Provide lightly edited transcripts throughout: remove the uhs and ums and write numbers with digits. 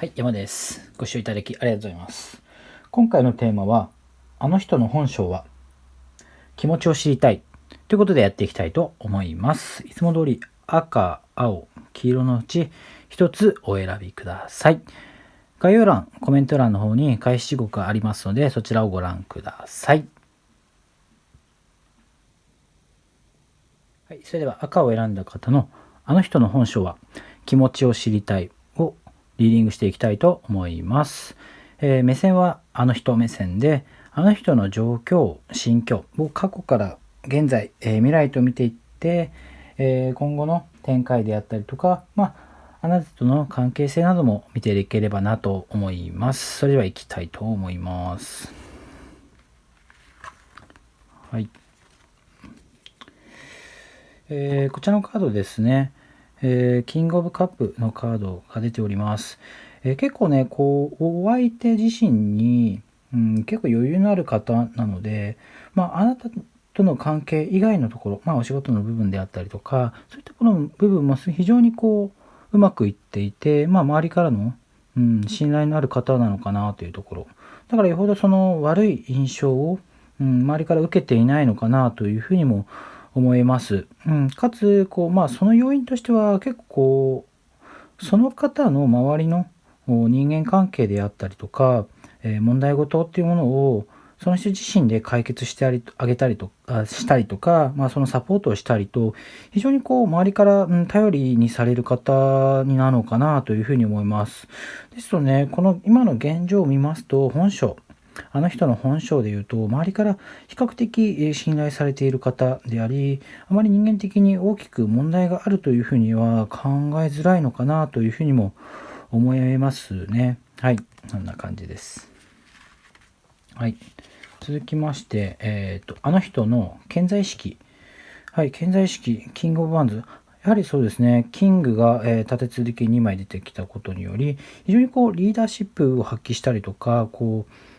はい、山です。ご視聴いただきありがとうございます。今回のテーマは、あの人の本性は気持ちを知りたいということでやっていきたいと思います。いつも通り赤、青、黄色のうち一つお選びください。概要欄、コメント欄の方に開始時刻がありますので、そちらをご覧ください。はい、それでは赤を選んだ方のあの人の本性は気持ちを知りたいをリーディングしていきたいと思います。目線はあの人目線で、あの人の状況、心境を過去から現在、未来と見ていって、今後の展開であったりとか、あなたとの関係性なども見ていければなと思います。それでは行きたいと思います。はい。こちらのカードですね、キングオブカップのカードが出ております。結構ね、お相手自身に、結構余裕のある方なので、あなたとの関係以外のところ、お仕事の部分であったりとか、そういったこの部分も非常にうまくいっていて、周りからの、信頼のある方なのかなというところ。だからよほどその悪い印象を、周りから受けていないのかなというふうにも思います。かつその要因としては結構その方の周りの人間関係であったりとか、問題事っていうものをその人自身で解決してあげたりとかしたりとか、そのサポートをしたりと、非常に周りから、頼りにされる方になるのかなというふうに思います。ですとね、この今の現状を見ますと、あの人の本性でいうと、周りから比較的信頼されている方であり、あまり人間的に大きく問題があるというふうには考えづらいのかなというふうにも思いますね。はい、こんな感じです。はい、続きまして、あの人の潜在意識。はい、潜在意識、キングオブワンズ。やはりそうですね、キングが、立て続けに2枚出てきたことにより、非常にリーダーシップを発揮したりとか、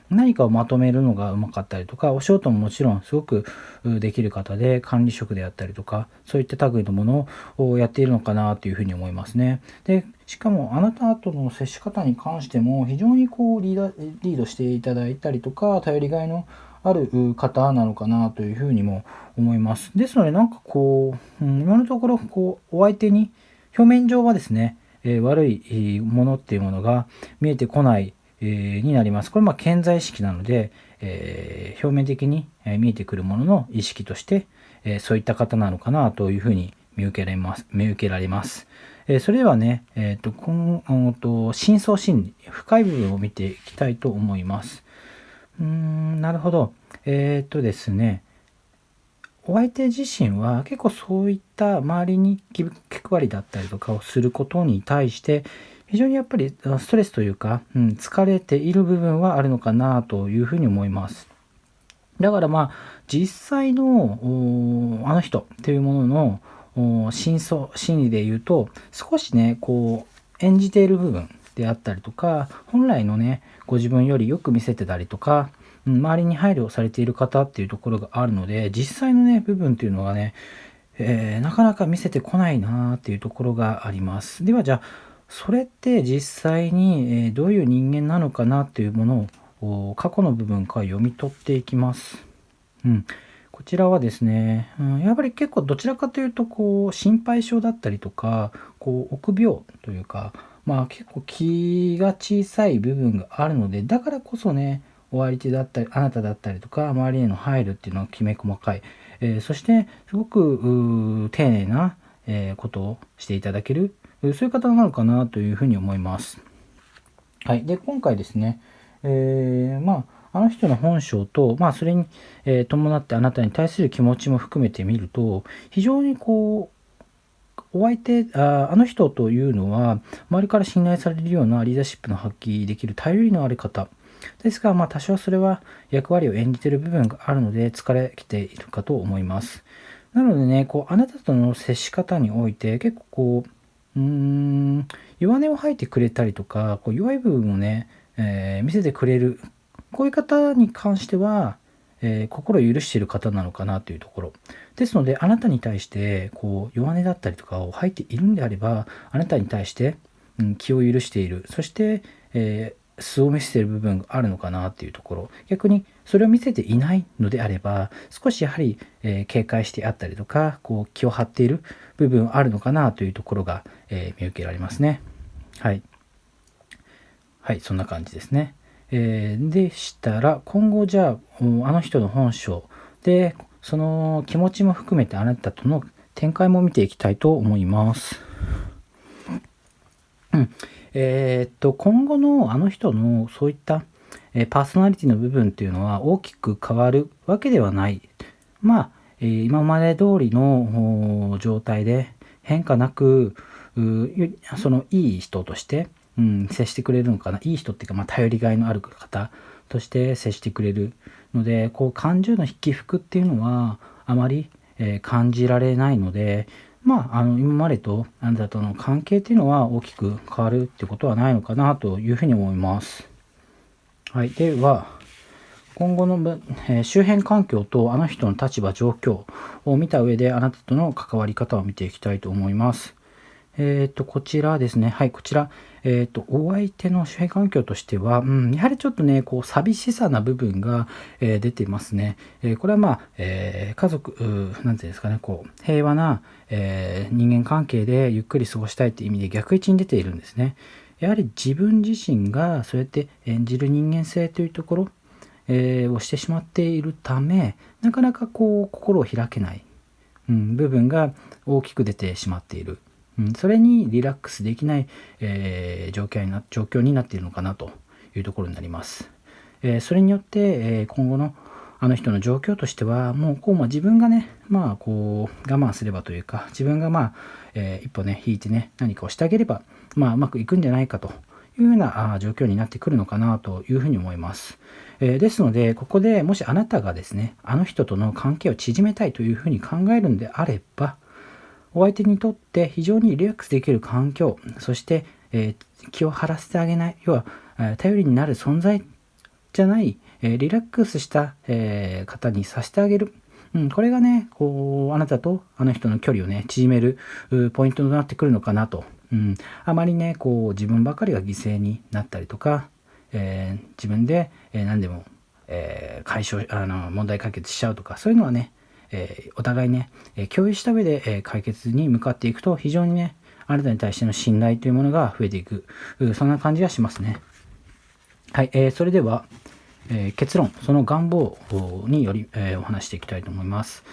何かをまとめるのがうまかったりとか、お仕事ももちろんすごくできる方で、管理職であったりとか、そういった類のものをやっているのかなというふうに思いますね。で、しかもあなたとの接し方に関しても、非常にリードしていただいたりとか、頼りがいのある方なのかなというふうにも思います。ですので、今のところ、お相手に、表面上はですね、悪いものっていうものが見えてこないになります。これ潜在意識なので、表面的に見えてくるものの意識として、そういった方なのかなというふうに見受けられます。それではね、深層心理、深い部分を見ていきたいと思います。なるほど。ですね、お相手自身は結構そういった周りに気配りだったりとかをすることに対して非常にやっぱりストレスというか、疲れている部分はあるのかなというふうに思います。だから実際のあの人っていうものの真相心理で言うと少しね演じている部分であったりとか、本来のねご自分よりよく見せてたりとか、周りに配慮されている方っていうところがあるので、実際のね部分っていうのがね、なかなか見せてこないなっていうところがあります。ではじゃあそれって実際にどういう人間なのかなっていうものを過去の部分から読み取っていきます。こちらはですね、やっぱり結構どちらかというと心配性だったりとか臆病というか、結構気が小さい部分があるので、だからこそねお相手だったりあなただったりとか周りへの配慮っていうのはきめ細かい、そしてすごく丁寧な、ことをしていただける、そういう方なのかなというふうに思います。はい、で今回ですね、あの人の本性と、それに、伴ってあなたに対する気持ちも含めてみると、非常にお相手あの人というのは周りから信頼されるようなリーダーシップの発揮できる頼りのある方ですが、多少それは役割を演じている部分があるので疲れきているかと思います。なのでね、あなたとの接し方において結構弱音を吐いてくれたりとか、弱い部分をね、見せてくれる、こういう方に関しては、心を許している方なのかなというところですので、あなたに対して弱音だったりとかを吐いているんであれば、あなたに対して気を許している、そして、素を見せている部分があるのかなっていうところ、逆にそれを見せていないのであれば少しやはり、警戒してあったりとか気を張っている部分あるのかなというところが、見受けられますね。はい、はい、そんな感じですね。でしたら今後じゃああの人の本性でその気持ちも含めてあなたとの展開も見ていきたいと思います。今後のあの人のそういったパーソナリティの部分っていうのは大きく変わるわけではない。今まで通りの状態で変化なくそのいい人として、接してくれるのかな。いい人っていうか、頼りがいのある方として接してくれるので感情の起伏っていうのはあまり、感じられないので、今までとあなたとの関係っていうのは大きく変わるってことはないのかなというふうに思います。はい、では今後の、周辺環境とあの人の立場状況を見た上であなたとの関わり方を見ていきたいと思います。こちらですね。はい、こちら。お相手の周辺環境としては、やはりちょっとね、寂しさな部分が、出ていますね。これは家族、なんていうんですかね、平和な、人間関係でゆっくり過ごしたいという意味で逆位置に出ているんですね。やはり自分自身がそうやって演じる人間性というところ、をしてしまっているため、なかなか心を開けない、部分が大きく出てしまっている。それにリラックスできない、状況になっているのかなというところになります。それによって、今後のあの人の状況としてはもう自分がね我慢すればというか自分が一歩ね引いてね何かをしてあげればうまくいくんじゃないかというような状況になってくるのかなというふうに思います。ですのでここでもしあなたがですねあの人との関係を縮めたいというふうに考えるのであればお相手にとって非常にリラックスできる環境、そして、気を張らせてあげない、要は頼りになる存在じゃない、リラックスした、方にさせてあげる。これがね、あなたとあの人の距離をね、縮めるポイントとなってくるのかなと。あまりね、自分ばかりが犠牲になったりとか、自分で、何でも、問題解決しちゃうとか、そういうのはね、お互いね、共有した上で、解決に向かっていくと非常にねあなたに対しての信頼というものが増えていくそんな感じがしますね。はい、それでは、結論その願望により、お話していきたいと思います。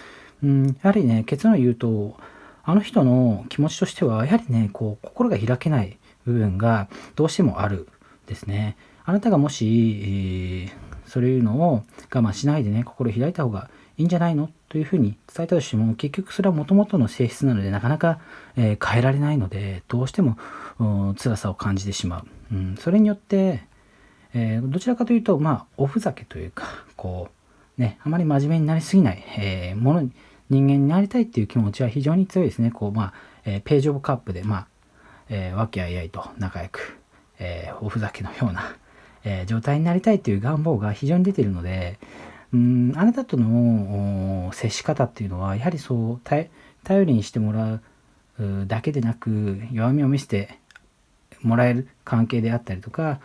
やはりね結論を言うとあの人の気持ちとしてはやはりね心が開けない部分がどうしてもあるですね。あなたがもし、そういうのを我慢しないでね心を開いた方がいいんじゃないのというふうに伝えたとしても結局それはもともとの性質なのでなかなか、変えられないのでどうしても辛さを感じてしまう、それによって、どちらかというとおふざけというかあまり真面目になりすぎない、人間になりたいっていう気持ちは非常に強いですね。ページオブカップで和気あいあいと仲良く、おふざけのような、状態になりたいという願望が非常に出ているのであなたとの接し方っていうのはやはりそう頼りにしてもらうだけでなく弱みを見せてもらえる関係であったりとか、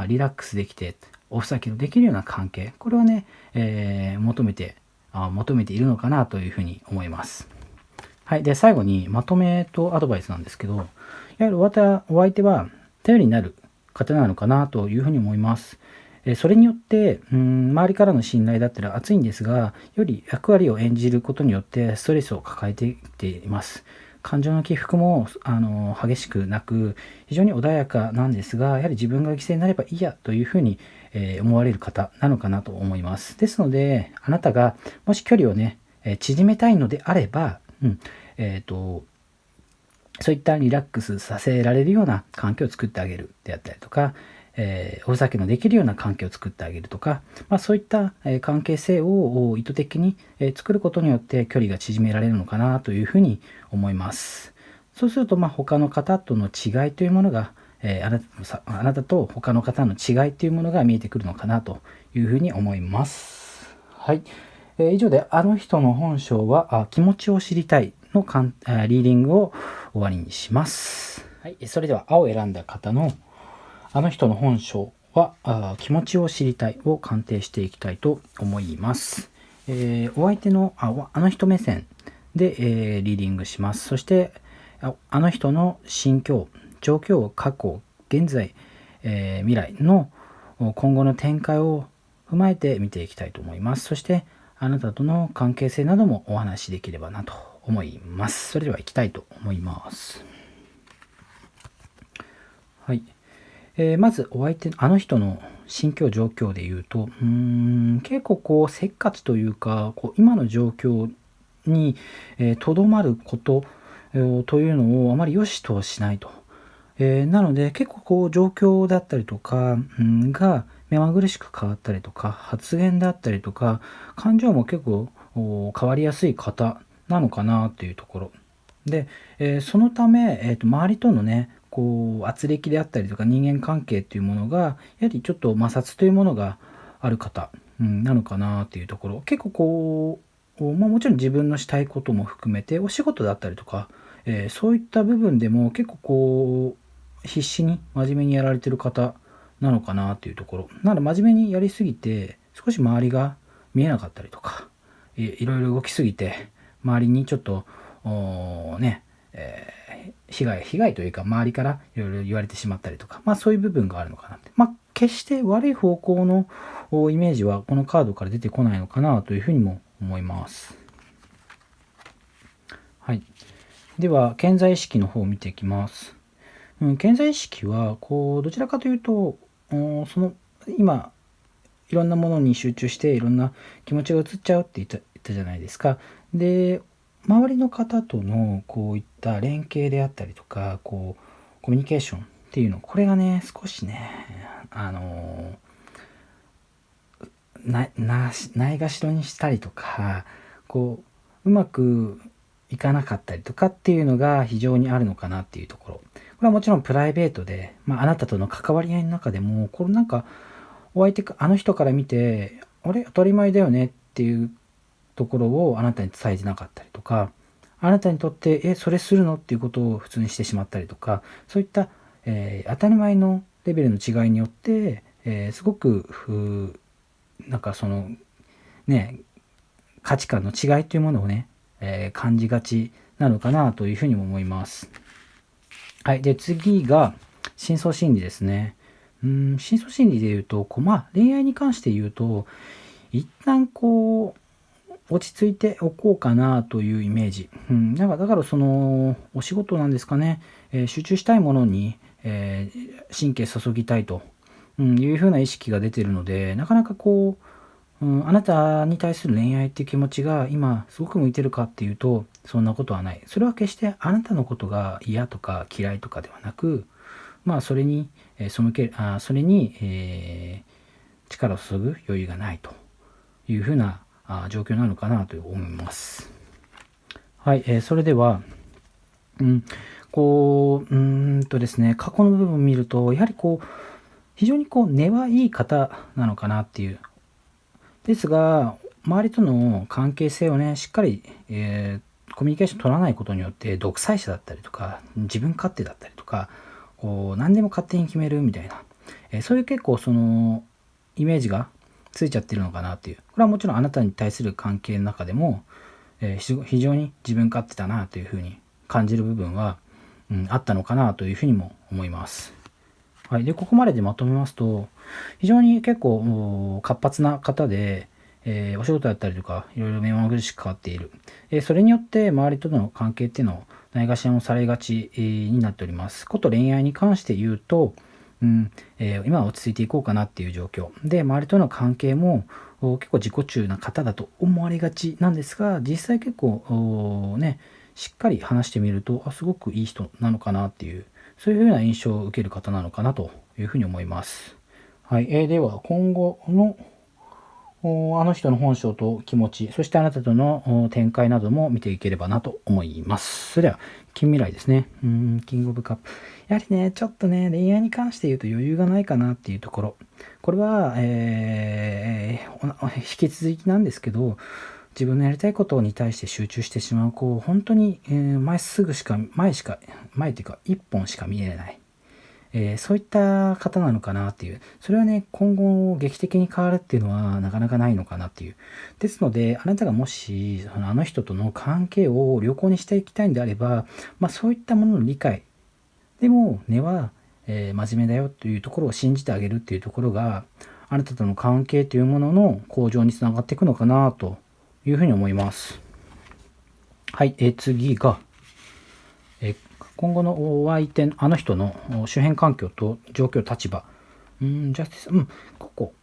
リラックスできておふざけのできるような関係これをね、求めているのかなというふうに思います。はい、で最後にまとめとアドバイスなんですけどやはりお相手は頼りになる方なのかなというふうに思います。それによって周りからの信頼だったら厚いんですがより役割を演じることによってストレスを抱えてきています。感情の起伏も激しくなく非常に穏やかなんですがやはり自分が犠牲になればいいやというふうに思われる方なのかなと思います。ですのであなたがもし距離をね縮めたいのであれば、そういったリラックスさせられるような環境を作ってあげるであったりとか、おふざけのできるような関係を作ってあげるとか、そういった、関係性を意図的に、作ることによって距離が縮められるのかなというふうに思います。そうすると、他の方との違いというものが、あなたと他の方の違いというものが見えてくるのかなというふうに思います。はい。以上であの人の本性は気持ちを知りたいのリーディングを終わりにします。はい、それでは青を選んだ方のあの人の本性は気持ちを知りたいを鑑定していきたいと思います。お相手のあの人目線で、リーディングします。そしてあの人の心境、状況、過去、現在、未来の今後の展開を踏まえて見ていきたいと思います。そしてあなたとの関係性などもお話しできればなと思います。それでは行きたいと思います。はい。まずお相手、あの人の心境状況で言うと、結構こうせっかちというか、こう今の状況にとどまることというのをあまり良しとしないと。なので結構こう状況だったりとか、が目まぐるしく変わったりとか、発言だったりとか、感情も結構変わりやすい方なのかなというところ。で、そのため、周りとのね、こう圧力であったりとか人間関係というものがやはりちょっと摩擦というものがある方、なのかなというところ。結構こう、もちろん自分のしたいことも含めてお仕事だったりとか、そういった部分でも結構こう必死に真面目にやられてる方なのかなというところ。なので真面目にやりすぎて少し周りが見えなかったりとか、いろいろ動きすぎて周りにちょっとね、被害というか周りからいろいろ言われてしまったりとか、そういう部分があるのかなって。決して悪い方向のイメージはこのカードから出てこないのかなというふうにも思います。はい。では、潜在意識の方を見ていきます。潜在意識は、こう、どちらかというと、その、今、いろんなものに集中していろんな気持ちが移っちゃうって言ったじゃないですか。で、周りの方とのこういった連携であったりとか、こう、コミュニケーションっていうの、これがね、少しね、ないがしろにしたりとか、こう、うまくいかなかったりとかっていうのが非常にあるのかなっていうところ。これはもちろんプライベートで、あなたとの関わり合いの中でも、これなんか、お相手か、あの人から見て、あれ当たり前だよねっていうところをあなたに伝えてなかったりとか、あなたにとって、それするのっていうことを普通にしてしまったりとか、そういった、当たり前のレベルの違いによって、すごく、なんかその、ね、価値観の違いというものをね、感じがちなのかなというふうにも思います。はい。で、次が、深層心理ですね。深層心理で言うと、恋愛に関して言うと、一旦こう、落ち着いておこうかなというイメージ。だからその、お仕事なんですかね、集中したいものに、神経注ぎたいと、いうふうな意識が出てるので、なかなかこう、あなたに対する恋愛っていう気持ちが今すごく向いてるかっていうと、そんなことはない。それは決してあなたのことが嫌とか嫌いとかではなく、それに、それに、力を注ぐ余裕がないというふうな状況なのかなと思います。はい、それでは、ですね、過去の部分を見ると、やはりこう、非常にこう、根はいい方なのかなっていう。ですが、周りとの関係性をね、しっかり、コミュニケーション取らないことによって、独裁者だったりとか、自分勝手だったりとか、こう、何でも勝手に決めるみたいな、そういう結構その、イメージがついちゃってるのかなっていう。これはもちろんあなたに対する関係の中でも、非常に自分勝手だなというふうに感じる部分は、あったのかなというふうにも思います。はい。で、ここまででまとめますと、非常に結構活発な方で、お仕事だったりとか、いろいろ目まぐるしく変わっている。それによって周りとの関係っていうのをないがしろにされがちになっております。こと恋愛に関して言うと、今は落ち着いていこうかなっていう状況。で、周りとの関係も結構自己中な方だと思われがちなんですが、実際結構ね、しっかり話してみると、すごくいい人なのかなっていう、そういうふうな印象を受ける方なのかなというふうに思います。はい。では、今後のあの人の本性と気持ち、そしてあなたとの展開なども見ていければなと思います。それでは、近未来ですね。キングオブカップ。やはりね、ちょっとね、恋愛に関して言うと余裕がないかなっていうところ。これは、引き続きなんですけど、自分のやりたいことに対して集中してしまう、本当に、前っていうか一本しか見えない。そういった方なのかなっていう。それはね、今後劇的に変わるっていうのはなかなかないのかなっていう。ですので、あなたがもし、あの人との関係を良好にしていきたいんであれば、そういったものの理解。でも、根は、真面目だよというところを信じてあげるっていうところが、あなたとの関係というものの向上につながっていくのかなというふうに思います。はい、次が、今後のお相手、あの人の周辺環境と状況、立場。ジャスティス、ここ。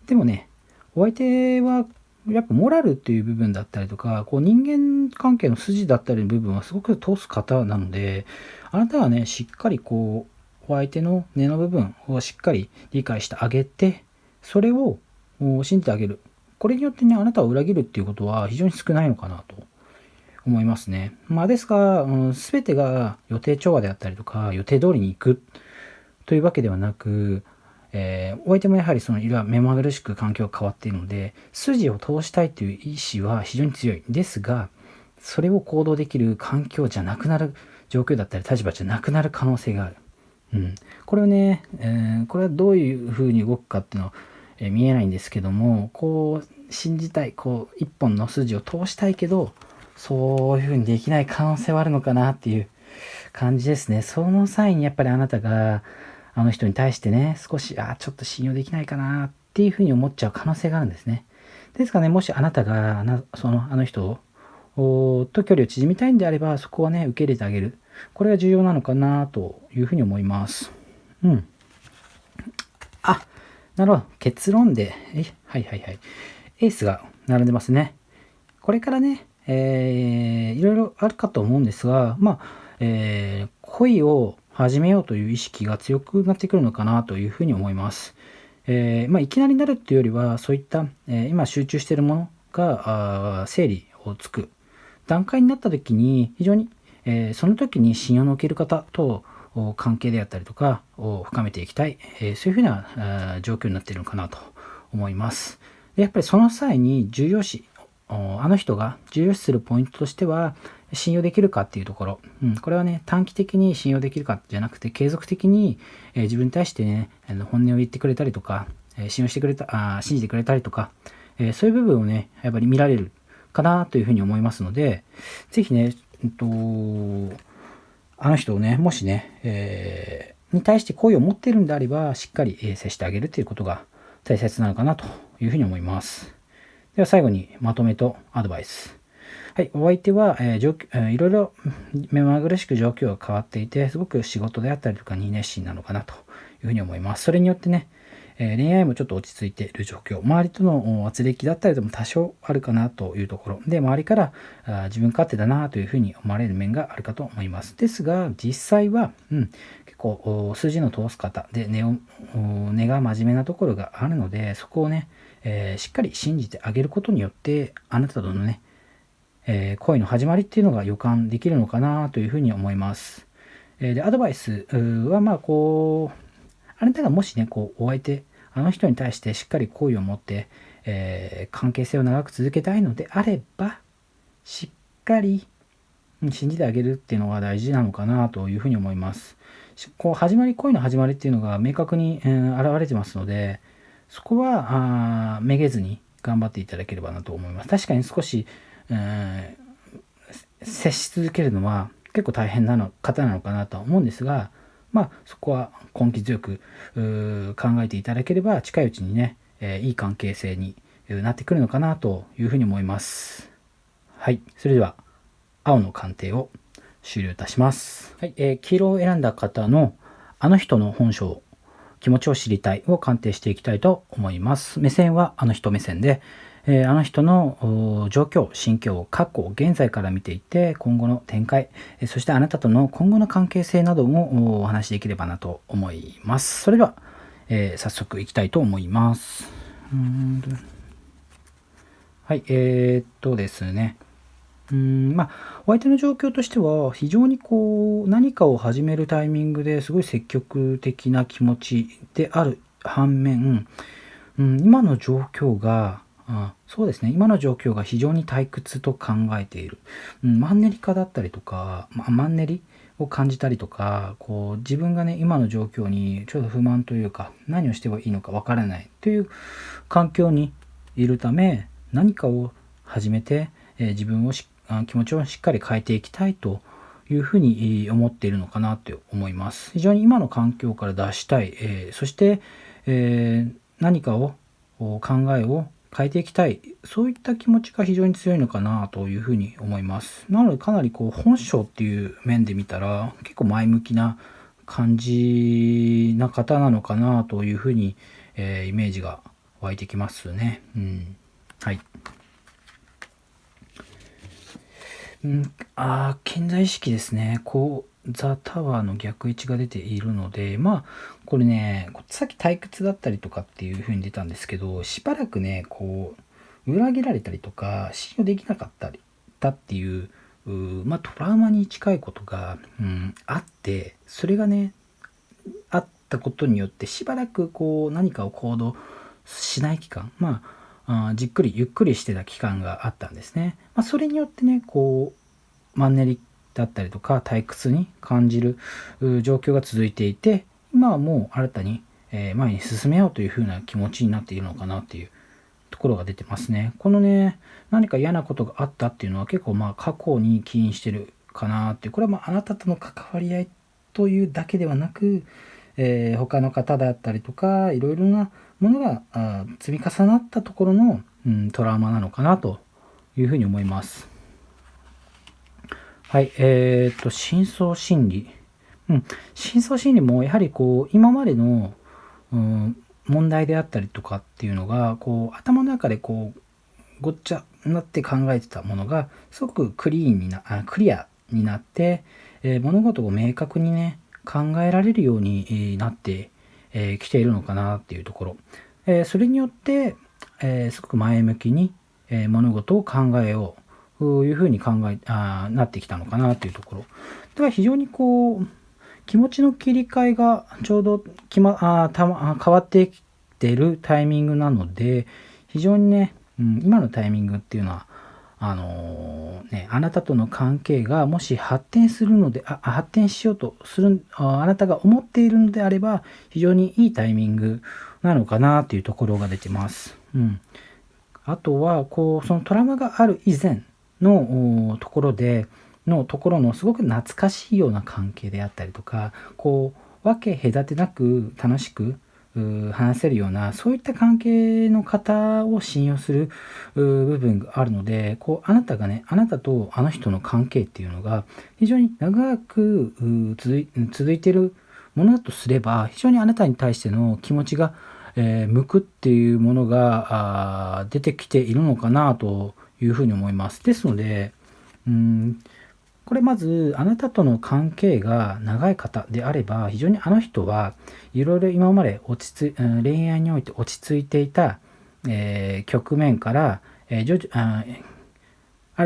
でもね、お相手は、やっぱモラルっていう部分だったりとか、人間関係の筋だったりの部分はすごく通す方なので、あなたはね、しっかりお相手の根の部分をしっかり理解してあげて、それを信じてあげる。これによってね、あなたを裏切るっていうことは非常に少ないのかなと思いますね。ですが、全てが予定調和であったりとか、予定通りに行くというわけではなく、お相手もやはりいろいろ目まぐるしく環境が変わっているので、筋を通したいという意志は非常に強い。ですが、それを行動できる環境じゃなくなる状況だったり、立場じゃなくなる可能性がある。これをね、これはどういうふうに動くかっていうのは、見えないんですけども、信じたい、一本の筋を通したいけど、そういうふうにできない可能性はあるのかなっていう感じですね。その際にやっぱりあなたがあの人に対してね、少し、ちょっと信用できないかなっていうふうに思っちゃう可能性があるんですね。ですからね、もしあなたがあの人と距離を縮みたいんであれば、そこはね、受け入れてあげる。これが重要なのかなというふうに思います。なるほど。結論で、はい。エースが並んでますね。これからね、いろいろあるかと思うんですが、恋を始めようという意識が強くなってくるのかなというふうに思います。いきなりなるっていうよりは、そういった、今集中しているものが整理をつく段階になった時に、非常に、その時に信用のおける方と関係であったりとかを深めていきたい、そういうふうな状況になっているのかなと思います。でやっぱりその際に重要視、あの人が重要視するポイントとしては、信用できるかっていうところ、これはね、短期的に信用できるかじゃなくて、継続的に、自分に対してね、本音を言ってくれたりとか、信じてくれたりとか、そういう部分をね、やっぱり見られるかなというふうに思いますので、ぜひね、あの人をね、もしね、に対して好意を持っているんであれば、しっかり接してあげるということが大切なのかなというふうに思います。では最後にまとめとアドバイス。はい、お相手は、いろいろ目まぐるしく状況が変わっていて、すごく仕事であったりとかに熱心なのかなというふうに思います。それによってね、恋愛もちょっと落ち着いている状況、周りとの圧力だったりでも多少あるかなというところで、周りから自分勝手だなというふうに思われる面があるかと思います。ですが、実際は、結構筋の通す方で根が真面目なところがあるので、そこをね、しっかり信じてあげることによって、あなたとのね、恋の始まりっていうのが予感できるのかなというふうに思います。で、アドバイスはあなたがもしね、お相手、あの人に対してしっかり好意を持って、関係性を長く続けたいのであれば、しっかり信じてあげるっていうのが大事なのかなというふうに思います。恋の始まりっていうのが明確に、現れてますので、そこはめげずに頑張っていただければなと思います。確かに少し、接し続けるのは結構大変な方なのかなとは思うんですが、そこは根気強く考えていただければ近いうちにね、いい関係性になってくるのかなというふうに思います。はい、それでは青の鑑定を終了いたします。はい、黄色を選んだ方のあの人の本性、気持ちを知りたいを鑑定していきたいと思います。目線はあの人目線で、あの人の状況、心境、過去、現在から見ていって今後の展開、そしてあなたとの今後の関係性などもお話しできればなと思います。それでは、早速いきたいと思います。はい、ですね。お相手の状況としては非常に何かを始めるタイミングですごい積極的な気持ちである反面、今の状況がそうですね。今の状況が非常に退屈と考えている。マンネリ化だったりとか、マンネリを感じたりとか、こう自分がね、今の状況にちょっと不満というか、何をしてはいいのかわからないという環境にいるため、何かを始めて、自分を気持ちをしっかり変えていきたいというふうに思っているのかなと思います。非常に今の環境から脱したい、そして、何かを考えを変えていきたい、そういった気持ちが非常に強いのかなというふうに思います。なのでかなり本性っていう面で見たら結構前向きな感じな方なのかなというふうに、イメージが湧いてきますね。はい。健在意識ですね。ザ・タワーの逆位置が出ているので、これね、さっき退屈だったりとかっていう風に出たんですけど、しばらくね、裏切られたりとか、信用できなかったりだっていう、トラウマに近いことが、あって、それがね、あったことによって、しばらく何かを行動しない期間、じっくりゆっくりしてた期間があったんですね。それによってね、マンネリだったりとか退屈に感じる状況が続いていて、今はもう新たに前に進めようというふうな気持ちになっているのかなっていうところが出てますね。このね、何か嫌なことがあったっていうのは結構過去に起因してるかなっていう、これはあなたとの関わり合いというだけではなく、他の方だったりとかいろいろなものが積み重なったところの、トラウマなのかなというふうに思います。はい、深層心理。深層心理もやはり今までの、問題であったりとかっていうのが、頭の中でごっちゃになって考えてたものが、すごくクリアになって、物事を明確にね、考えられるようになってきているのかなっていうところ。それによって、すごく前向きに、物事を考えよう。いうふうになってきたのかなというところ。だから非常に気持ちの切り替えがちょうど変わってきているタイミングなので、非常にね、今のタイミングっていうのは、あなたとの関係がもし発展するので、発展しようとする、あなたが思っているのであれば、非常にいいタイミングなのかなというところが出てます。あとは、そのトラウマがある以前のところのすごく懐かしいような関係であったりとか、分け隔てなく楽しく話せるような、そういった関係の方を信用する部分があるので、あなたとあの人の関係っていうのが非常に長く続いているものだとすれば、非常にあなたに対しての気持ちが向くっていうものが出てきているのかなというふうに思います。ですので、これまずあなたとの関係が長い方であれば、非常にあの人はいろいろ今まで恋愛において落ち着いていた、局面から、新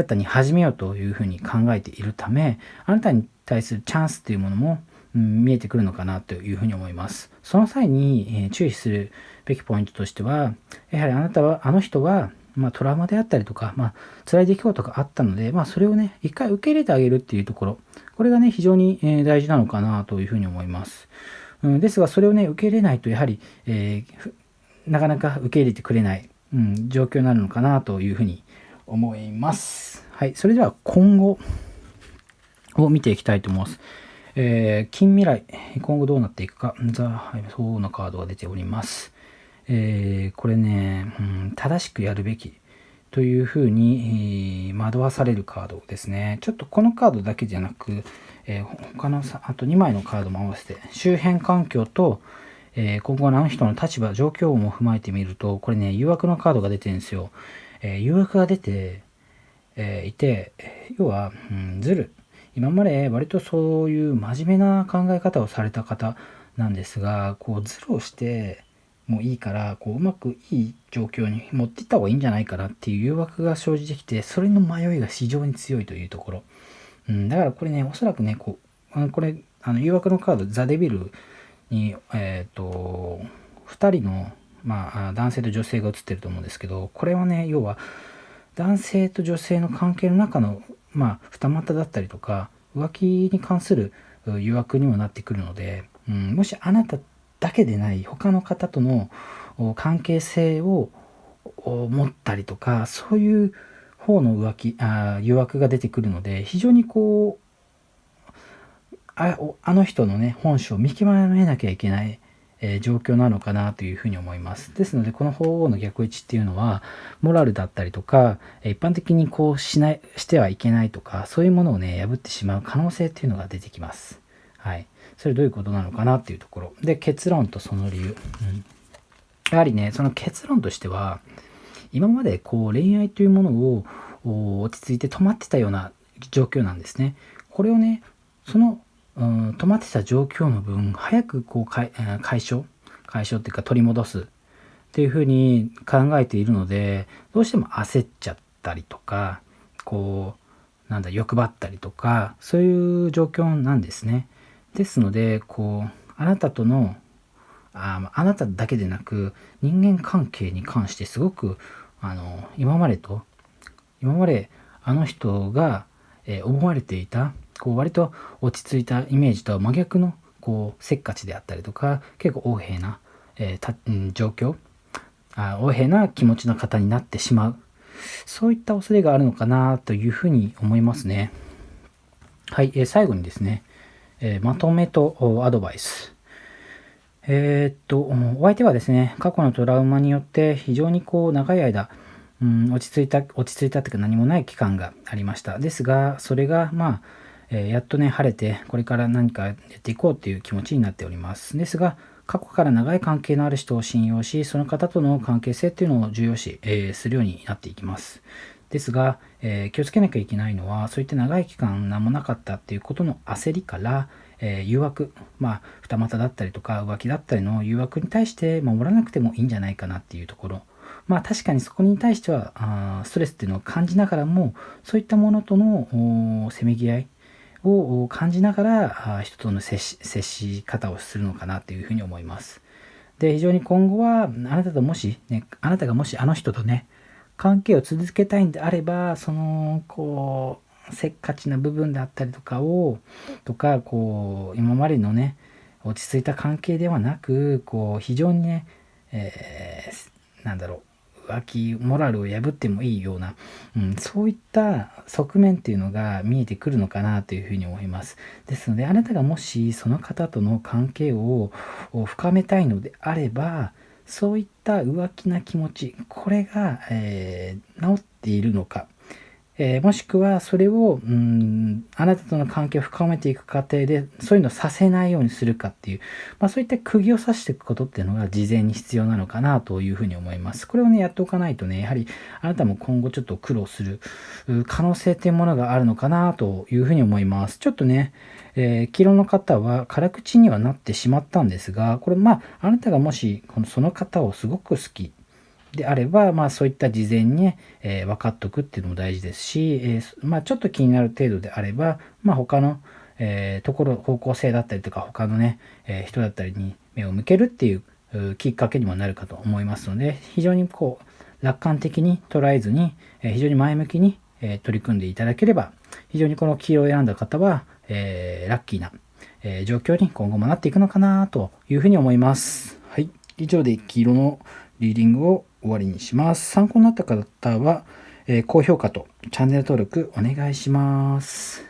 たに始めようというふうに考えているため、あなたに対するチャンスというものも、見えてくるのかなというふうに思います。その際に、注意するべきポイントとしては、やはりあの人は、トラウマであったりとか、辛い出来事があったので、それをね、一回受け入れてあげるっていうところ、これがね、非常に大事なのかなというふうに思います。ですが、それをね、受け入れないと、やはり、なかなか受け入れてくれない、状況になるのかなというふうに思います。はい、それでは今後を見ていきたいと思います。近未来、今後どうなっていくか、そうなカードが出ております。これね、正しくやるべきというふうに、惑わされるカードですね。ちょっとこのカードだけじゃなく、他のあと2枚のカードも合わせて、周辺環境と、今後のあの人の立場、状況も踏まえてみると、これね、誘惑のカードが出てるんですよ。誘惑が出て、いて、要は、ずる。今まで割とそういう真面目な考え方をされた方なんですが、ズルをしてもいいから、うまくいい状況に持っていった方がいいんじゃないかなっていう誘惑が生じてきて、それの迷いが非常に強いというところ。だからこれね、おそらくね、これ、誘惑のカード、ザ・デビルに、2人の、男性と女性が写ってると思うんですけど、これはね、要は男性と女性の関係の中の、二股だったりとか浮気に関する誘惑にもなってくるので、もしあなただけでない他の方との関係性を持ったりとか、そういう方の誘惑が出てくるので、非常にあの人のね本性を見極めなきゃいけない、状況なのかなというふうに思います。ですのでこの法王の逆位置っていうのはモラルだったりとか、一般的にしてはいけないとか、そういうものをね破ってしまう可能性っていうのが出てきます。はい、それどういうことなのかなっていうところで、結論とその理由、やはりねその結論としては、今まで恋愛というものを落ち着いて止まってたような状況なんですね。これをねその止まってた状況の分早く解消っていうか取り戻すっていうふうに考えているので、どうしても焦っちゃったりとか欲張ったりとか、そういう状況なんですね。ですのであなたとのあなただけでなく人間関係に関してすごく今まであの人が思われていた割と落ち着いたイメージとは真逆のせっかちであったりとか、結構横柄な、状況、横柄な気持ちの方になってしまう、そういった恐れがあるのかなというふうに思いますね。はい、最後にですね、まとめとアドバイス。お相手はですね、過去のトラウマによって非常に長い間、落ち着いたというか何もない期間がありました。ですが、それがやっとね晴れて、これから何かやっていこうという気持ちになっております。ですが、過去から長い関係のある人を信用し、その方との関係性っていうのを重要視、するようになっていきます。ですが、気をつけなきゃいけないのは、そういった長い期間何もなかったっていうことの焦りから、誘惑、二股だったりとか浮気だったりの誘惑に対して守らなくてもいいんじゃないかなっていうところ。確かにそこに対してはストレスっていうのを感じながらも、そういったものとのせめぎ合いを感じながら人との接し方をするのかなというふうに思います。で、非常に今後はあなたがもしあの人とね関係を続けたいんであれば、そのせっかちな部分であったりとか今までのね落ち着いた関係ではなく、非常にね、浮気モラルを破ってもいいような、そういった側面っていうのが見えてくるのかなというふうに思います。ですので、あなたがもしその方との関係を深めたいのであれば、そういった浮気な気持ち、これが、治っているのか、もしくはそれをあなたとの関係を深めていく過程でそういうのをさせないようにするかっていう、そういった釘を刺していくことっていうのが事前に必要なのかなというふうに思います。これをねやっておかないとね、やはりあなたも今後ちょっと苦労する可能性っていうものがあるのかなというふうに思います。ちょっとね、黄色の方は辛口にはなってしまったんですが、これあなたがもしその方をすごく好きであれば、そういった事前に、分かっとくっていうのも大事ですし、ちょっと気になる程度であれば、他の、方向性だったりとか他のね、人だったりに目を向けるっていうきっかけにもなるかと思いますので、非常に楽観的に捉えずに、非常に前向きに、取り組んでいただければ、非常にこの黄色を選んだ方は、ラッキーな、状況に今後もなっていくのかなというふうに思います。はい、以上で黄色のリーディングを終わりにします。参考になった方は、高評価とチャンネル登録お願いします。